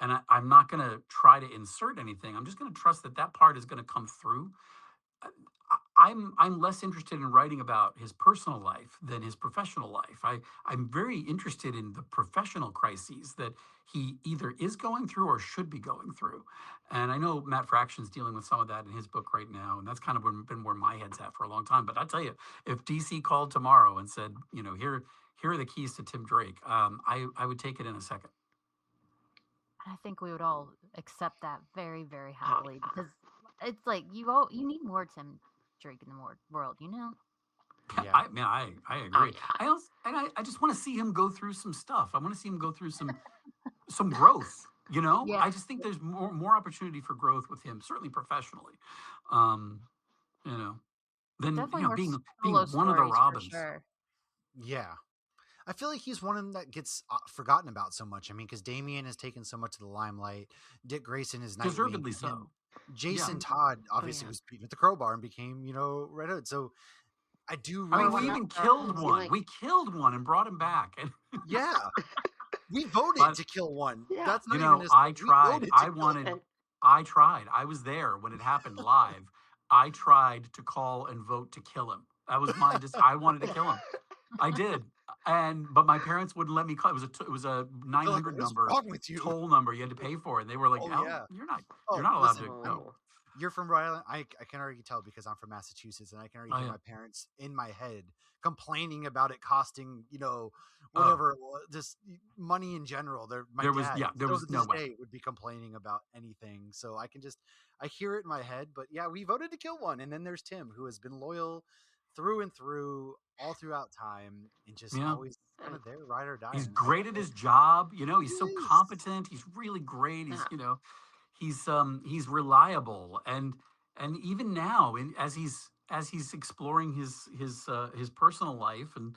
and I'm not going to try to insert anything. I'm just going to trust that that part is going to come through. I'm less interested in writing about his personal life than his professional life. I'm very interested in the professional crises that he either is going through or should be going through. And I know Matt Fraction's dealing with some of that in his book right now, and that's kind of been where my head's at for a long time. But I tell you, if DC called tomorrow and said, here are the keys to Tim Drake, I would take it in a second. I think we would all accept that very, very Oh happily yeah. because it's like you need more Tim Drake in the world, you know? Yeah. I mean, I Oh agree. yeah. I also and I just want to see him go through some stuff. I want to see him go through some growth. Yeah, I just think there's more opportunity for growth with him, certainly professionally. Um, you know, than definitely more being solo one of the stories for Robins. sure. Yeah. I feel like he's one of them that gets forgotten about so much. I mean, because Damien has taken so much of the limelight. Dick Grayson is Nightwing, Deservedly and so. Yeah. Jason Todd Oh obviously yeah. was beaten with the crowbar and became, Red Hood. So I do I really mean, Or we feel no, even is killed he one. like? We killed one and brought him back. And yeah, we voted but to kill one. Yeah. That's not even his fault. We voted to kill one. And I tried. I was there when it happened live. I tried to call and vote to kill him. That was I wanted to kill him. I did, but my parents wouldn't let me call. It was a They're like, 900 what is number wrong with you? toll number. You had to pay for it. And they were like, Oh "Oh, yeah. you're Oh, not allowed to listen, go." oh you're from Rhode Island. I can already tell because I'm from Massachusetts, and I can already Oh hear yeah. my parents in my head complaining about it costing, Oh, whatever, just money in general. My dad there still was to no this way. day would be complaining about anything. So I hear it in my head. But yeah, we voted to kill one, and then there's Tim, who has been loyal through and through, all throughout time, and just Yeah. always kind and of there, ride or die. He's And I great love at it. his job. He He's so is. competent. He's really great. yeah. He's reliable, and even now, as he's exploring his personal life and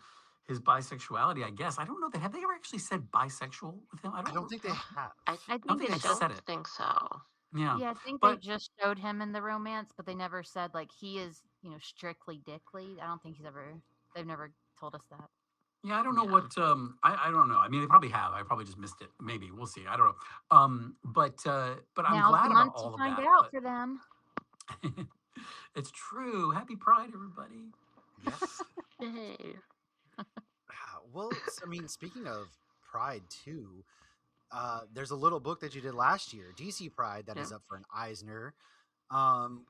his bisexuality, I guess I don't know that have they ever actually said bisexual with him? I don't think they No, have. I I I don't think think they they I just don't said it. think so. Yeah, yeah, I think they but just showed him in the romance, but they never said like he is, strictly Dickly. I don't think they've never told us that. yeah, I don't know Yeah. what I don't know. I mean, they probably have. I probably just missed it. Maybe we'll see. I don't know. But I'm Now's the glad about month to all of find that. out But for them. it's true. Happy Pride, everybody. Yes. Yay. Well, I mean, speaking of pride too, there's a little book that you did last year, DC Pride, that Yeah. is up for an Eisner.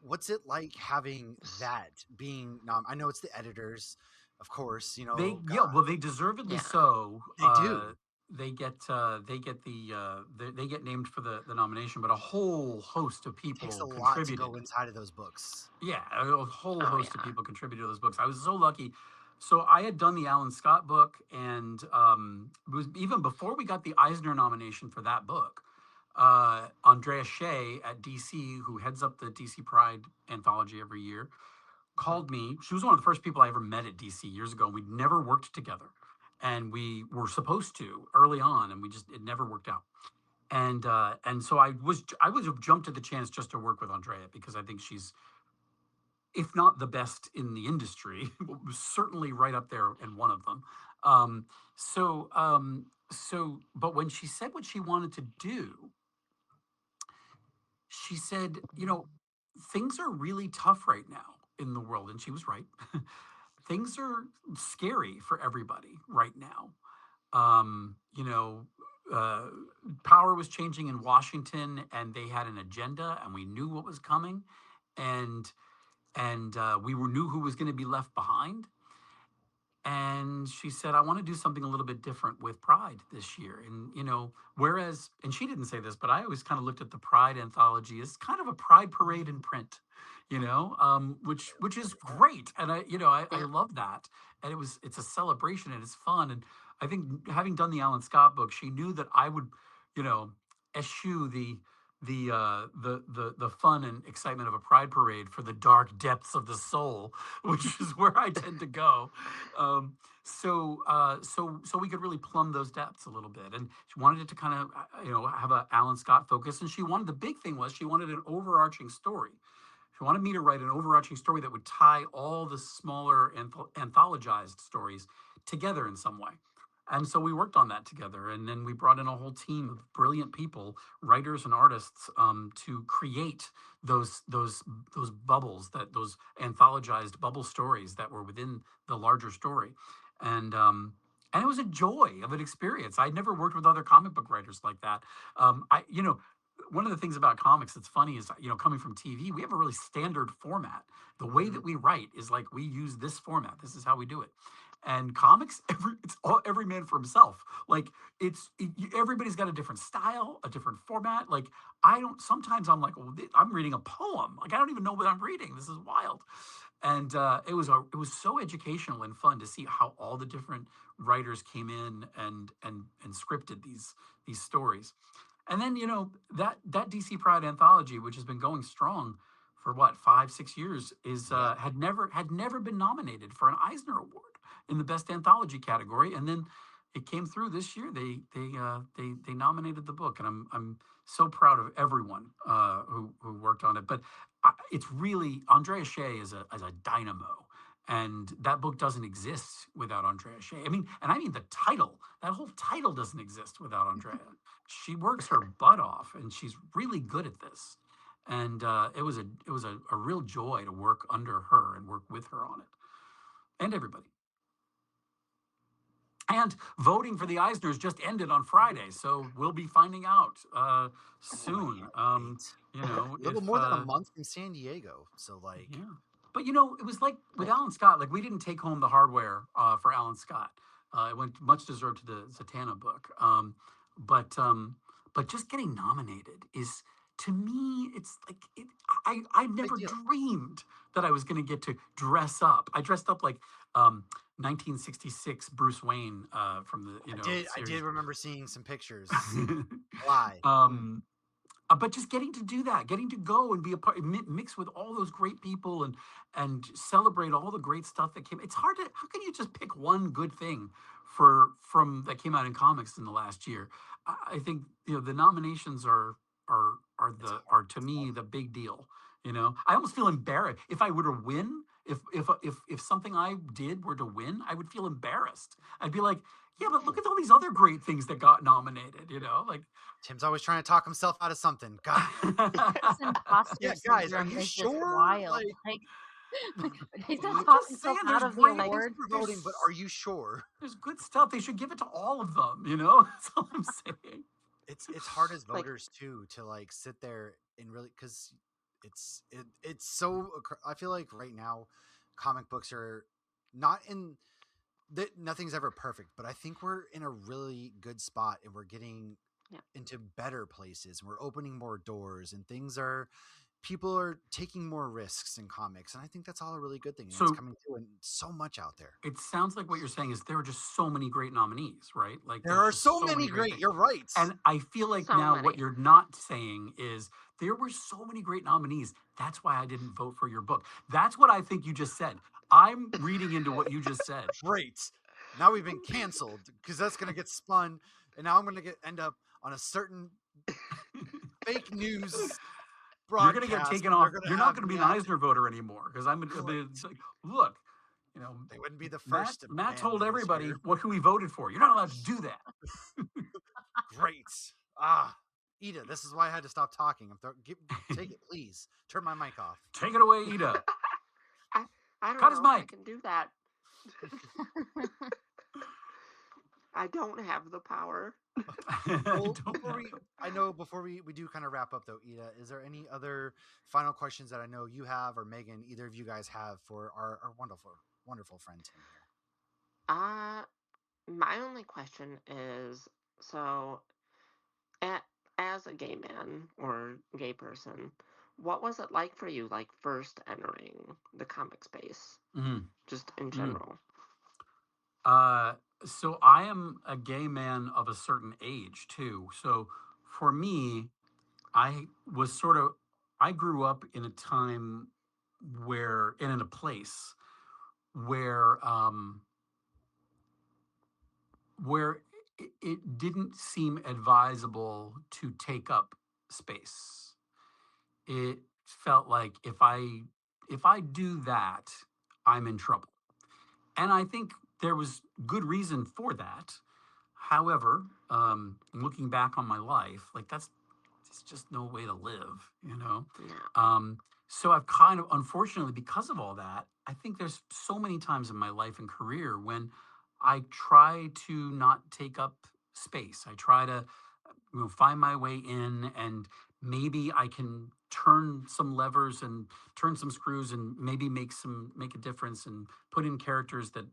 What's it like having that being I know it's the editors, of course, They God, well, they deservedly Yeah. so. they do. They get they get named for the nomination, but a whole host of It takes a people lot to contributed. go inside of those books. Yeah, a whole Oh host of yeah. people contributed to those books. I was so lucky. So I had done the Alan Scott book, and it was even before we got the Eisner nomination for that book. Andrea Shea at DC, who heads up the DC Pride anthology every year, called me. She was one of the first people I ever met at DC years ago. We'd never worked together, and we were supposed to early on, and it never worked out. And so I would have jumped at the chance just to work with Andrea because I think she's, if not the best in the industry, certainly right up there and one of them. But when she said what she wanted to do, she said, things are really tough right now in the world. And she was right. Things are scary for everybody right now. Um, you know, uh, Power was changing in Washington, and they had an agenda, and we knew what was coming, and we knew who was going to be left behind. And she said, I want to do something a little bit different with Pride this year. And, whereas, and she didn't say this, but I always kind of looked at the Pride anthology as kind of a Pride parade in print, which is great. And I Yeah. love that. And it's a celebration and it's fun. And I think having done the Alan Scott book, she knew that I would, you know, eschew the fun and excitement of a pride parade for the dark depths of the soul, which is where I tend to go. So we could really plumb those depths a little bit. And she wanted it to kind of have a Alan Scott focus. And the big thing was she wanted an overarching story. She wanted me to write an overarching story that would tie all the smaller anthologized stories together in some way. And so we worked on that together, and then we brought in a whole team of brilliant people, writers and artists, to create those bubbles, those anthologized bubble stories that were within the larger story, and it was a joy of an experience. I'd never worked with other comic book writers like that. One of the things about comics that's funny is, coming from TV, we have a really standard format. The way Mhm. that we write is like we use this format. This is how we do it. And comics, every man for himself. Like everybody's got a different style, a different format. Like I don't. Sometimes I'm like, well, I'm reading a poem. Like I don't even know what I'm reading. This is wild. And it was so educational and fun to see how all the different writers came in and scripted these stories. And then that DC Pride anthology, which has been going strong for what 5-6 years, is Yeah. had never been nominated for an Eisner Award in the best anthology category, and then it came through this year. They nominated the book, and I'm so proud of everyone who worked on it. But it's really Andrea Shea as a dynamo. And that book doesn't exist without Andrea Shea. I mean the title. That whole title doesn't exist without Andrea. She works her butt off, and she's really good at this. And it was a real joy to work under her and work with her on it, and everybody. And voting for the Eisners just ended on Friday, so we'll be finding out Oh, I soon. can't wait. A If little more than a month from San Diego, so like, Yeah. But it was like with Nice. Alan Scott, like we didn't take home the hardware for Alan Scott. It went much deserved to the Zatanna book. But just getting nominated is, to me, it's like I big never deal. dreamed that I was going to get to dress up. I dressed up like 1966 Bruce Wayne from the I did series. remember seeing some pictures. Lie. Mm. um, but just getting to do that, getting to go and be a part, mix with all those great people and celebrate all the great stuff that came. It's hard to. How can you just pick one good thing from that came out in comics in the last year? I think the nominations It's are hard. to It's me tough. the big deal. I almost feel embarrassed if I were to win. If something I did were to win, I would feel embarrassed. I'd be like, yeah, but look Oh, at all these other great things that got nominated. Like. Tim's always trying to talk himself out of something. God. This imposter Yeah, guys, are syndrome you is just sure? wild. Like, Like he's gonna I'm talk just himself saying, out there's of the great, thanks award. for voting, but there's are you sure? there's good stuff. They should give it to all of them. That's all I'm saying. it's hard as Like, voters too to like sit there and really because it's so I feel like right now comic books are not in that nothing's ever perfect, but I think we're in a really good spot and we're getting yeah. into better places and we're opening more doors and things are people are taking more risks in comics and I think that's all a really good thing and it's So coming through and so much out there. it sounds like what you're saying is there are just so many great nominees, right? Like There there's are just so so many many great great. things. You're right. And I feel like So now what many. you're not saying is there were so many great nominees. That's why I didn't vote for your book. That's what I think you just said. I'm reading into what you just said. Great. Now we've been canceled because that's going to get spun, and now I'm going to end up on a certain fake news You're going to get broadcast taken where they're off. going You're to not have going to be me an out. Eisner voter anymore because I'm Great. it's like, look, you know, They wouldn't be the Matt first to Matt ban told me this everybody year. who he voted for. You're not allowed to do that. Great. Ah, Ida, this is why I had to stop talking. Take it, please. Turn my mic off. Take it away, Ida. I don't Cut his know if I mic. can do that. I don't have the power. Well, Don't I know before we do kind of wrap up though, Ida, is there any other final questions that I know you have or Megan, either of you guys have for our wonderful friend Tim here? My only question is, so a as a gay man or gay person, what was it like for you, like first entering the comic space, Mhm. just in Mhm. general? So I am a gay man of a certain age too. So for me, I was sort of I grew up in a time where and in a place where where it didn't seem advisable to take up space. It felt like if I do that, I'm in trouble. And I think there was good reason for that. However, looking back on my life, like that's it's just no way to live, you know. No. So I've kind of, unfortunately, because of all that, I think there's so many times in my life and career when I try to not take up space. I try to find my way in and maybe I can turn some levers and turn some screws and maybe make a difference and put in characters that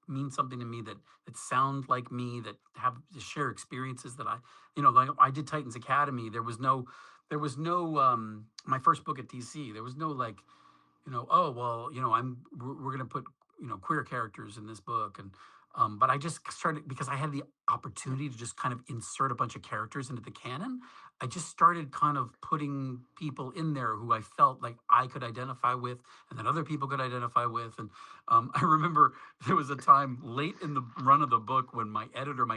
mean something to me that sound like me that have to share experiences that I like I did Titans Academy. There was no my first book at DC. There was no like oh well, we're gonna put queer characters in this book, and but I just started because I had the opportunity to just kind of insert a bunch of characters into the canon. I just started kind of putting people in there who I felt like I could identify with, and that other people could identify with. And I remember there was a time late in the run of the book when my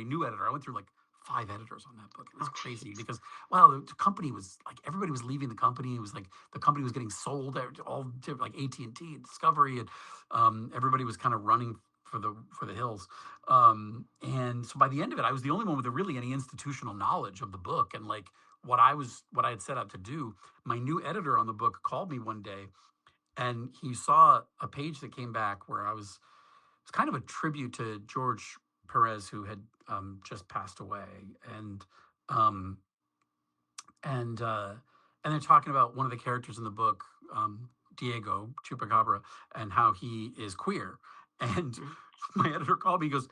new editor, I went through like 5 editors on that book. It was Oh, crazy jeez. because well, the company was like everybody was leaving the company. It was like the company was getting sold to all to like AT&T and Discovery, and everybody was kind of running for the hills. And so by the end of it, I was the only one with really any institutional knowledge of the book and like what I had set out to do. My new editor on the book called me one day, and he saw a page that came back where it's kind of a tribute to George Perez, who had just passed away, and um, and uh, and they're talking about one of the characters in the book, Diego Chupacabra, and how he is queer. And Mm. my editor called me. He goes,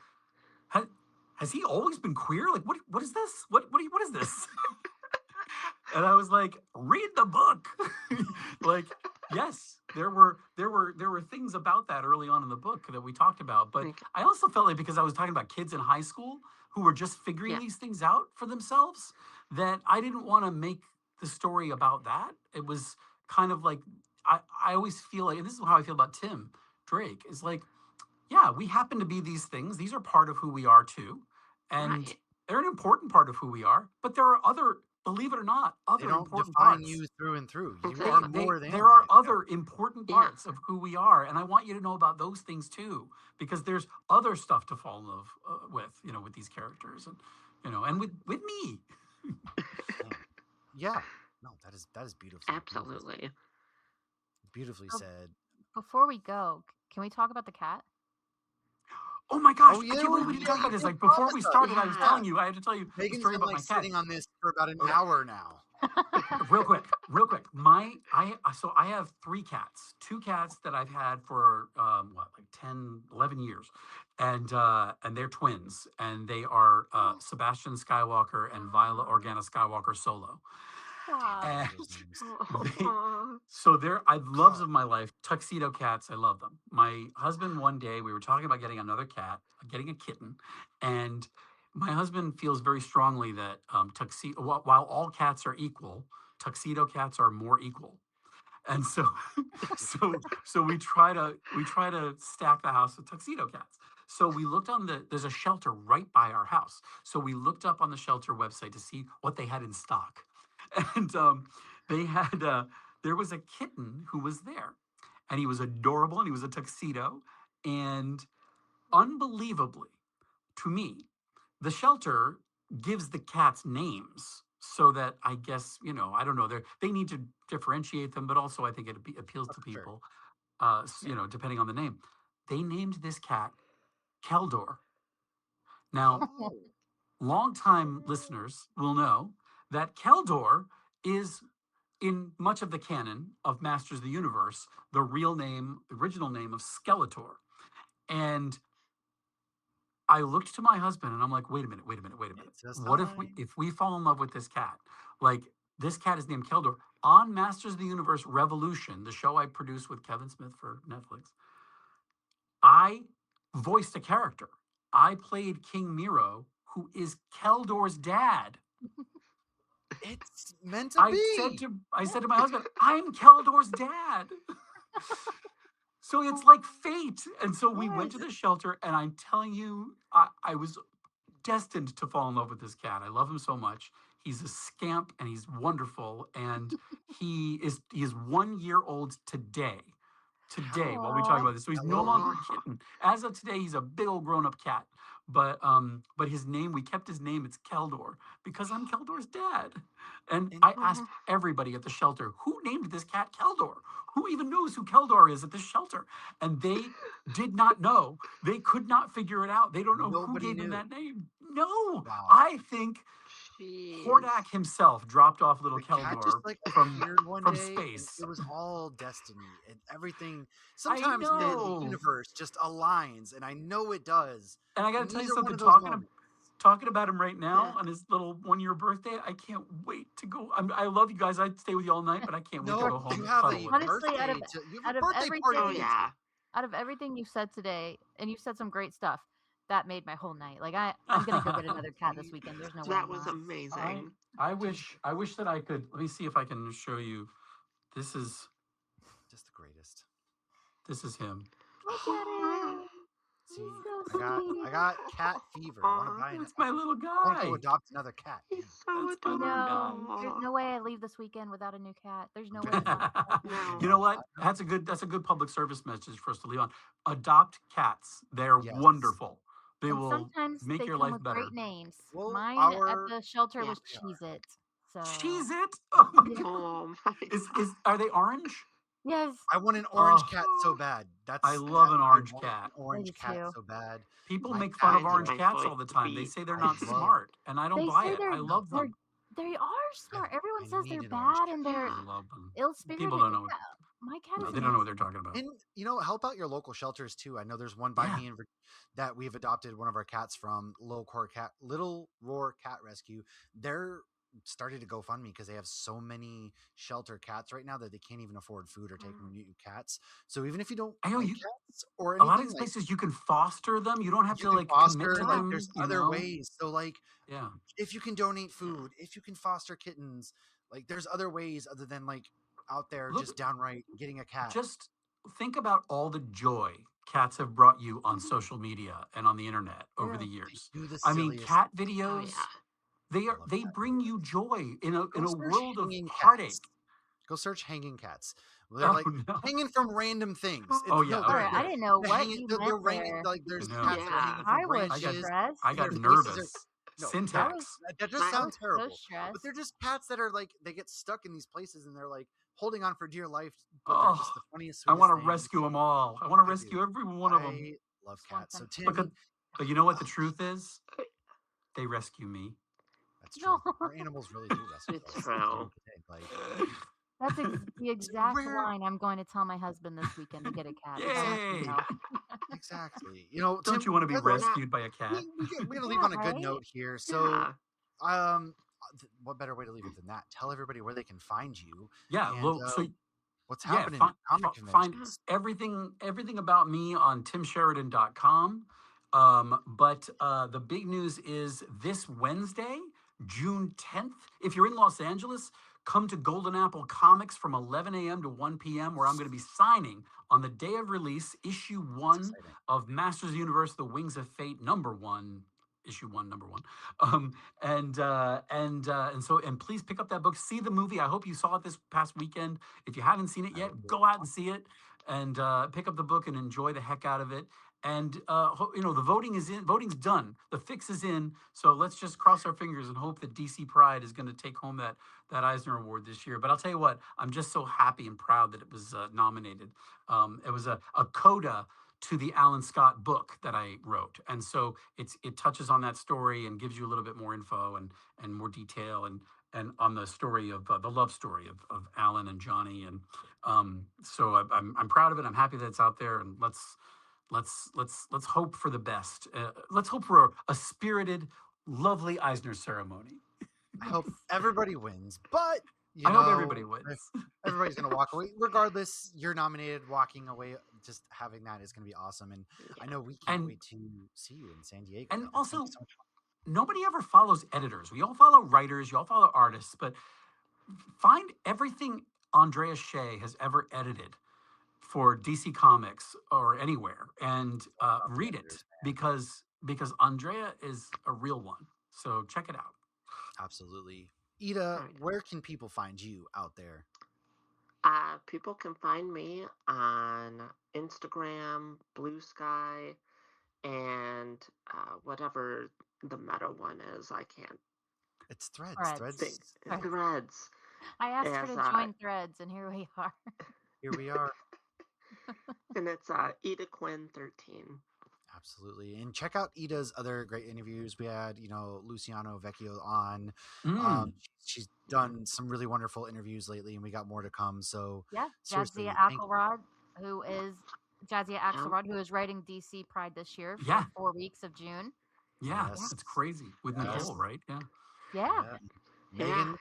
"Has he always been queer? Like, what is this? What is this?" And I was like, "Read the book." Like, yes, there were things about that early on in the book that we talked about, but Like, I also felt like because I was talking about kids in high school who were just figuring yeah, these things out for themselves, that I didn't want to make the story about that. It was kind of like I always feel like, and this is how I feel about Tim Drake, is like, yeah, we happen to be these things. These are part of who we are too. And right. they're an important part of who we are. But there are other, believe it or not, They other don't important define parts. you through and through. You They, are Exactly. they, more than there are that. other important Yeah, parts of who we are. And I want you to know about those things too, because there's other stuff to fall in love with these characters and with me. Man. Yeah. No, that is absolutely. beautifully So said. before we go, can we talk about the cat? Oh my gosh, Oh I yeah, can't believe we didn't yeah, talk you about this. did Like before promise we us. started, I was Yeah. Yeah. telling you, I had to tell you the Megan's story been about like my cat. sitting on this for about an Okay. hour now. real quick. So I have 3 cats, 2 cats that I've had for like 10, 11 years, and they're twins, and they are Sebastian Skywalker and Viola Organa Skywalker Solo. Aw. I And love those names. they, so they're loves of my life, tuxedo cats. I love them. My husband, one day we were talking about getting another cat, getting a kitten, and my husband feels very strongly that tuxedo, while all cats are equal, tuxedo cats are more equal. And so, so we try to stack the house with tuxedo cats. So we looked on there's a shelter right by our house. So we looked up on the shelter website to see what they had in stock, and they had there was a kitten who was there, and he was adorable, and he was a tuxedo, and unbelievably, to me, the shelter gives the cats names so that I guess, I don't know, they need to differentiate them, but also I think it appeals Oh, to for sure. people, Yeah. depending on the name. They named this cat Keldor. Now, Oh, longtime listeners will know that Keldor is, in much of the canon of Masters of the Universe, the original name of Skeletor. And I looked to my husband and I'm like, wait a minute, wait a minute, wait a minute. it's a What if we sign. if we fall in love with this cat? Like, this cat is named Keldor. On Masters of the Universe Revolution, the show I produced with Kevin Smith for Netflix, I voiced a character. I played King Miro, who is Keldor's dad. It's meant to be. I said to my husband, I'm Keldor's dad. So it's like fate. And so we went to Yes. the shelter, and I'm telling you, I was destined to fall in love with this cat. I love him so much. He's a scamp and he's wonderful. And he is 1 year old today. Today, while we talk Aw. about this. So he's no Hello. longer a kitten. As of today, he's a big old grown-up cat. But his name, we kept his name, it's Keldor, because I'm Keldor's dad. And And I asked everybody at the shelter, who named this cat Keldor? Who even knows who Keldor is at this shelter? And they did not know. They could not figure it out. They don't know who nobody gave him knew. that name. No, Wow. I think Jeez. Hordak himself dropped off little The cat just Keldor like from appeared one from day and space. it was all destiny and everything. I Sometimes, man, the know. universe just aligns, and I know it does. And I got to And tell you these are one something. of those moments. Talking about him right now Yeah. on his little 1 year birthday, I can't wait to go. I love you guys. I'd stay with you all night, but I can't wait to No, go home you and have cuddle a with him. Honestly, birthday you have out a of birthday party to Oh everything, go to. yeah. out of everything you said today, and you said some great stuff, that made my whole night. Like I'm gonna go get another cat this See, weekend. There's no way That I'm was not. I amazing. I wish that I could. Let me see if I can show you. This is just the greatest. him. Look at him. See, He's so I sweet. got cat fever. I want to Aw, buy That's my little I want to go guy. adopt another cat. he's Damn. so That's my I little guy. know. There's adorable. no way I leave this weekend without a new cat. There's no way in hell. You No. know what? That's a good public service message for us to leave on. Adopt cats. They're Yes. wonderful. They And will sometimes make they your come life with better. great names. Well, Mine at our the shelter Yeah. was Cheez It. So Cheese it. Oh my yeah. god. Oh my god. Is Are they orange? Yes, I want an orange Oh, cat so bad. I That's love that an I orange want cat. an I orange do cat too. so bad. People My make fun cat of Grinding orange my cats foot all the to time. They beat. say they're I not love smart, and I don't They buy say it. I love they're them. they are smart. Everyone I says need they're an orange bad cat. and I they're Yeah. love them. ill People spirited. don't know. Yeah, my cat No, is they don't know what they're amazing. talking about. And help out your local shelters too. I know there's one by Yeah. me that we've adopted one of our cats from Little Roar Cat Rescue. They're started to GoFundMe because they have so many shelter cats right now that they can't even afford food or take new cats. So even if you don't I know like you. cats or A lot of anything, these like places you can foster them. You don't have you to can like commit foster, to like Yeah, there's them. You other know. ways. So like Yeah. if you can donate Yeah. food, if you can foster kittens, like there's other ways other than like out there Look. just downright getting a cat. Just think about all the joy cats have brought you on social media and on the internet over the true. They years. do the I mean, silliest. cat Oh videos, yeah. I love they cat bring you videos. joy Go in a search world of hanging cats. heartache. Go search hanging cats. Well, they're Oh like no. hanging from random things. Oh It's yeah, no, All they're right, okay, I yeah. didn't know they're what hanging. you They're meant raining. there. Like I there's know. cats that are hanging Yeah. from I was I got branches. stressed. I Their got faces are nervous. no. I That was Syntax. that just My I sounds was so terrible. But they're stressed. just cats that are like they get stuck in these places and they're like holding on for dear life. But they're just Oh, the funniest, I sweetest want to things. rescue them all. I want to I do. rescue every one of them. I love Just want cats. So them. But Tim, but you know what uh, the truth is? They rescue me. It's true. No. Our animals really do rescue It's us at the end true. of the day. Like, That's the so exact where line I'm going to tell my husband this weekend to get a cat. So I'm letting you Yay! know. exactly. You know, Don't Tim, you want to be let's Now, rescued by a cat? we got to leave Yeah, on a good right? note here. So, yeah. what better way to leave it than that? Tell everybody where they can find you Yeah. and Well, so what's yeah, happening at comic find Yeah. conventions. everything about me on timsheridan.com. But the big news is this Wednesday, June 10th. If you're in Los Angeles, come to Golden Apple Comics from 11 a.m. to 1 p.m., where I'm going to be signing on the day of release issue That's one exciting. of Masters of the Universe: The Wings of Fate, number one. Issue one, number one, and please pick up that book. See the movie. I hope you saw it this past weekend. If you haven't seen it I yet, will do go out and see it and pick up the book and enjoy the heck out of it. And the voting is in. Voting's done. The fix is in. So let's just cross our fingers and hope that DC Pride is going to take home that Eisner Award this year. But I'll tell you what, I'm just so happy and proud that it was nominated. It was a coda to the Alan Scott book that I wrote, and so it touches on that story and gives you a little bit more info and more detail and on the story of the love story of Alan and Johnny, and so I'm proud of it. I'm happy that it's out there, and let's hope for the best. Let's hope for a spirited, lovely Eisner ceremony. I hope Yes. everybody wins, but I hope everybody wins. everybody's gonna walk away. Regardless, you're nominated. Walking away, just having that is gonna be awesome. And I know we can't and wait to see you in San Diego. and Then. It's gonna be also, so much fun. nobody ever follows editors. We all follow writers. You all follow artists, but find everything Andrea Shea has ever edited for DC Comics or anywhere and Love the read it editors, man. because Andrea is a real one. So check it out. Absolutely. Ida, All right. where can people find you out there? People can find me on Instagram, Blue Sky, and whatever the meta one is. I can't It's Threads. Threads. think. Threads. Threads. I asked her As to join Threads, and here we are. Here we are. and it's Ida Quinn 13. Absolutely. And check out Ida's other great interviews. We had, Luciano Vecchio on. Mm. She's done some really wonderful interviews lately, and we got more to come. So Yeah, seriously, Jadzia thank you. Axelrod, who is writing DC Pride this year for Yeah. 4 weeks of June. Yeah, Yes. it's crazy with Yes. Nicole, right? Yeah. Yeah. Yeah. Yeah. Megan,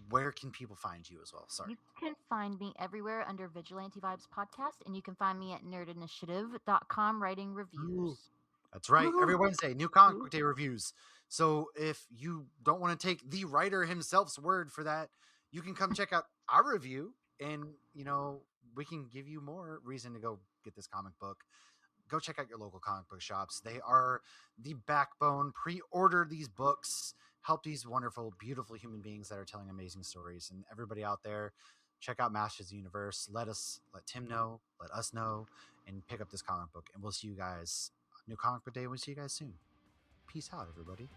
where can people find you as well? Sorry. You can find me everywhere under Vigilante Vibes Podcast, and you can find me at nerdinitiative.com writing reviews. That's right. Woohoo. Every Wednesday, new comic book day reviews. So if you don't want to take the writer himself's word for that, you can come check out our review, and we can give you more reason to go get this comic book. Go check out your local comic book shops. They are the backbone. Pre-order these books. Help these wonderful, beautiful human beings that are telling amazing stories. And everybody out there, check out Masters of the Universe. Let Tim know, let us know, and pick up this comic book. And we'll see you guys. New comic book day. We'll see you guys soon. Peace out, everybody.